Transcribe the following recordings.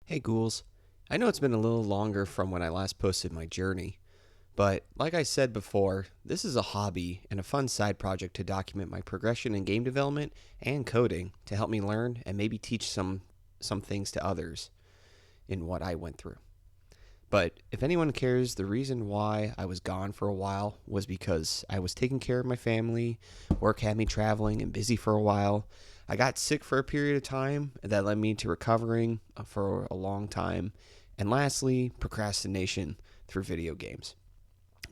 Hey ghouls, I know it's been a little longer from when I last posted my journey, but like I said before, this is a hobby and a fun side project to document my progression in game development and coding to help me learn and maybe teach some things to others in what I went through. But if anyone cares, the reason why I was gone for a while was because I was taking care of my family, work had me traveling and busy for a while. I got sick for a period of time that led me to recovering for a long time. And lastly, procrastination through video games.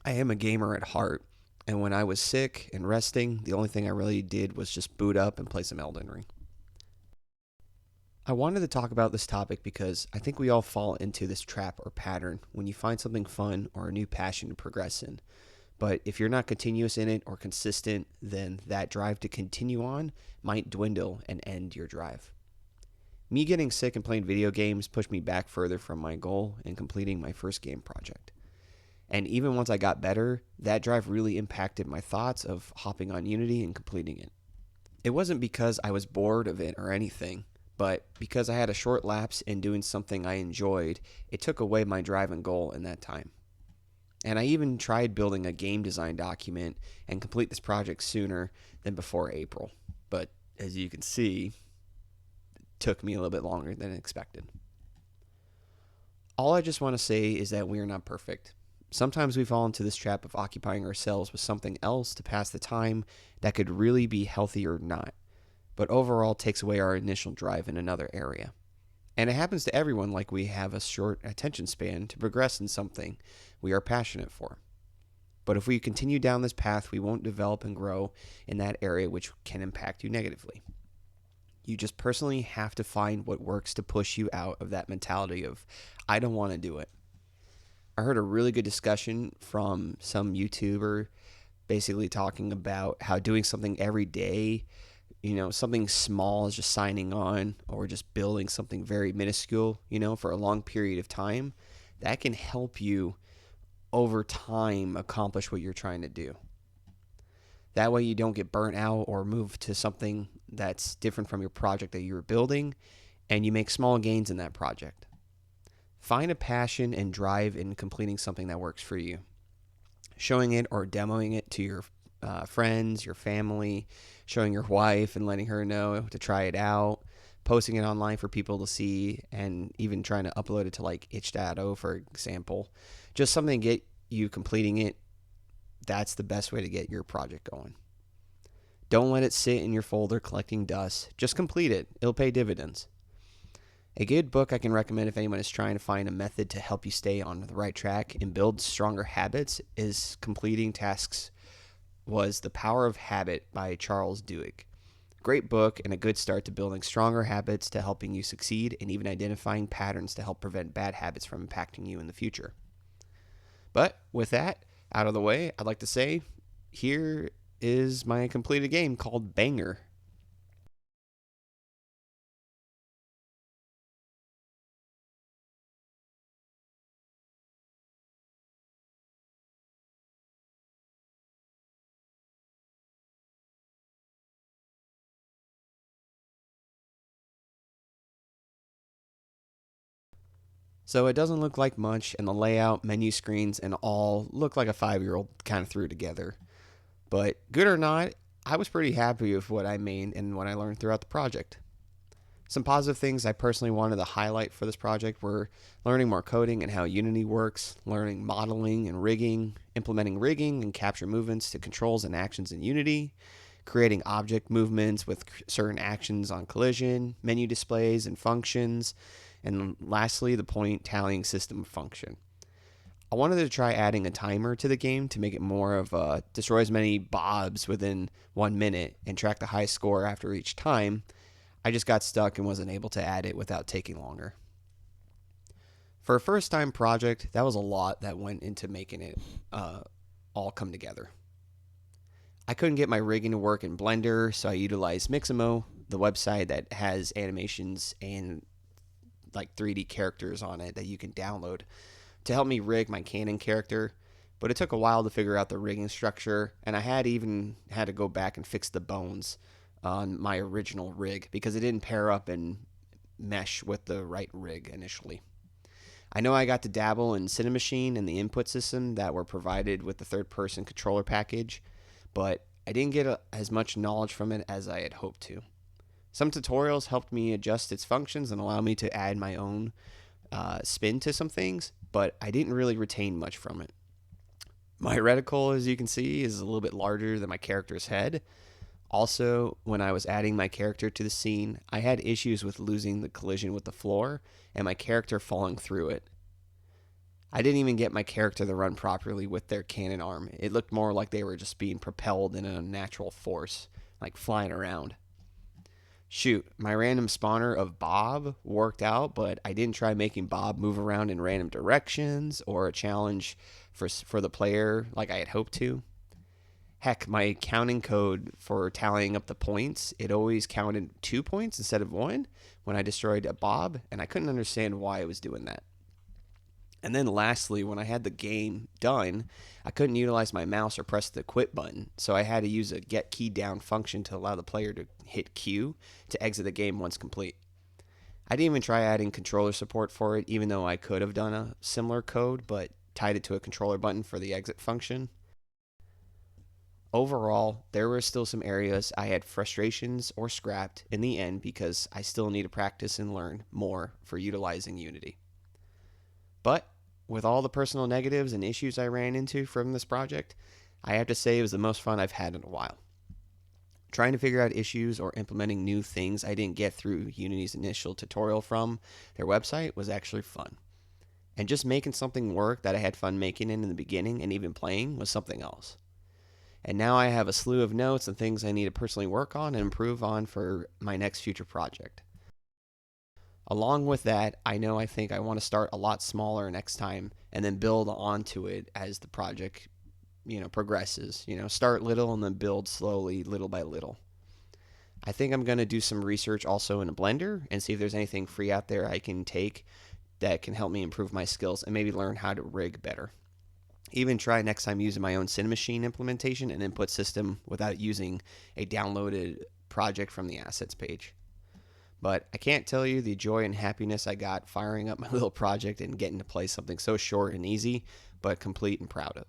I am a gamer at heart, and when I was sick and resting, the only thing I really did was just boot up and play some Elden Ring. I wanted to talk about this topic because I think we all fall into this trap or pattern when you find something fun or a new passion to progress in. But if you're not continuous in it or consistent, then that drive to continue on might dwindle and end your drive. Me getting sick and playing video games pushed me back further from my goal in completing my first game project. And even once I got better, that drive really impacted my thoughts of hopping on Unity and completing it. It wasn't because I was bored of it or anything, but because I had a short lapse in doing something I enjoyed, it took away my drive and goal in that time. And I even tried building a game design document and complete this project sooner than before April. But as you can see, it took me a little bit longer than expected. All I just want to say is that we are not perfect. Sometimes we fall into this trap of occupying ourselves with something else to pass the time that could really be healthy or not, but overall takes away our initial drive in another area. And it happens to everyone, like we have a short attention span to progress in something we are passionate for. But if we continue down this path, we won't develop and grow in that area, which can impact you negatively. You just personally have to find what works to push you out of that mentality of, I don't want to do it. I heard a really good discussion from some YouTuber basically talking about how doing something every day, something small as just signing on or just building something very minuscule, for a long period of time, that can help you over time accomplish what you're trying to do. That way you don't get burnt out or move to something that's different from your project that you were building, and you make small gains in that project. Find a passion and drive in completing something that works for you. Showing it or demoing it to your friends, your family, showing your wife and letting her know to try it out, posting it online for people to see, and even trying to upload it to like itch.io, for example. Just something to get you completing it. That's the best way to get your project going. Don't let it sit in your folder collecting dust. Just complete it. It'll pay dividends. A good book I can recommend if anyone is trying to find a method to help you stay on the right track and build stronger habits is completing tasks was The Power of Habit by Charles Duhigg. Great book and a good start to building stronger habits to helping you succeed and even identifying patterns to help prevent bad habits from impacting you in the future. But with that out of the way, I'd like to say here is my completed game called Banger. So it doesn't look like much, and the layout, menu screens, and all look like a 5-year-old kind of threw together. But good or not, I was pretty happy with what I made and what I learned throughout the project. Some positive things I personally wanted to highlight for this project were learning more coding and how Unity works, learning modeling and rigging, implementing rigging and capture movements to controls and actions in Unity, creating object movements with certain actions on collision, menu displays and functions, and lastly, the point tallying system function. I wanted to try adding a timer to the game to make it more of a destroy as many bobs within 1 minute and track the high score after each time. I just got stuck and wasn't able to add it without taking longer. For a first time project, that was a lot that went into making it all come together. I couldn't get my rigging to work in Blender, so I utilized Mixamo, the website that has animations and like 3D characters on it that you can download to help me rig my Canon character. But it took a while to figure out the rigging structure, and I had even had to go back and fix the bones on my original rig because it didn't pair up and mesh with the right rig initially. I know I got to dabble in Cinemachine and the input system that were provided with the third-person controller package, but I didn't get as much knowledge from it as I had hoped to. Some tutorials helped me adjust its functions and allow me to add my own spin to some things, but I didn't really retain much from it. My reticle, as you can see, is a little bit larger than my character's head. Also, when I was adding my character to the scene, I had issues with losing the collision with the floor and my character falling through it. I didn't even get my character to run properly with their cannon arm. It looked more like they were just being propelled in an unnatural force, like flying around. Shoot, my random spawner of Bob worked out, but I didn't try making Bob move around in random directions or a challenge for the player like I had hoped to. Heck, my counting code for tallying up the points, it always counted 2 points instead of 1 when I destroyed a Bob, and I couldn't understand why it was doing that. And then lastly, when I had the game done, I couldn't utilize my mouse or press the quit button, so I had to use a get key down function to allow the player to hit Q to exit the game once complete. I didn't even try adding controller support for it, even though I could have done a similar code, but tied it to a controller button for the exit function. Overall, there were still some areas I had frustrations or scrapped in the end because I still need to practice and learn more for utilizing Unity. But with all the personal negatives and issues I ran into from this project, I have to say it was the most fun I've had in a while. Trying to figure out issues or implementing new things I didn't get through Unity's initial tutorial from their website was actually fun. And just making something work that I had fun making in the beginning and even playing was something else. And now I have a slew of notes and things I need to personally work on and improve on for my next future project. Along with that, I think I want to start a lot smaller next time and then build onto it as the project, progresses. Start little and then build slowly, little by little. I think I'm going to do some research also in a Blender and see if there's anything free out there I can take that can help me improve my skills and maybe learn how to rig better. Even try next time using my own Cinemachine implementation and input system without using a downloaded project from the assets page. But I can't tell you the joy and happiness I got firing up my little project and getting to play something so short and easy, but complete and proud of.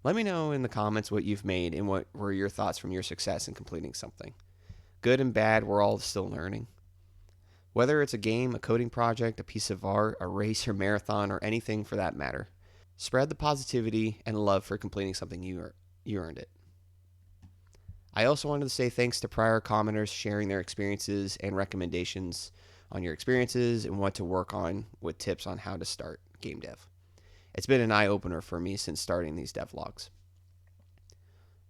Let me know in the comments what you've made and what were your thoughts from your success in completing something. Good and bad, we're all still learning. Whether it's a game, a coding project, a piece of art, a race or marathon, or anything for that matter, spread the positivity and love for completing something you earned it. I also wanted to say thanks to prior commenters sharing their experiences and recommendations on your experiences and what to work on with tips on how to start game dev. It's been an eye-opener for me since starting these devlogs.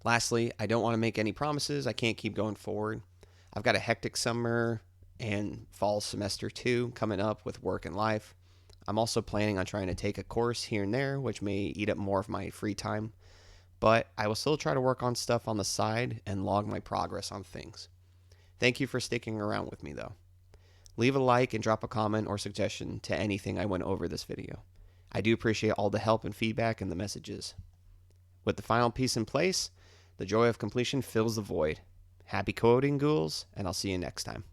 Lastly, I don't want to make any promises. I can't keep going forward. I've got a hectic summer and fall semester 2 coming up with work and life. I'm also planning on trying to take a course here and there, which may eat up more of my free time. But I will still try to work on stuff on the side and log my progress on things. Thank you for sticking around with me, though. Leave a like and drop a comment or suggestion to anything I went over this video. I do appreciate all the help and feedback and the messages. With the final piece in place, the joy of completion fills the void. Happy coding, ghouls, and I'll see you next time.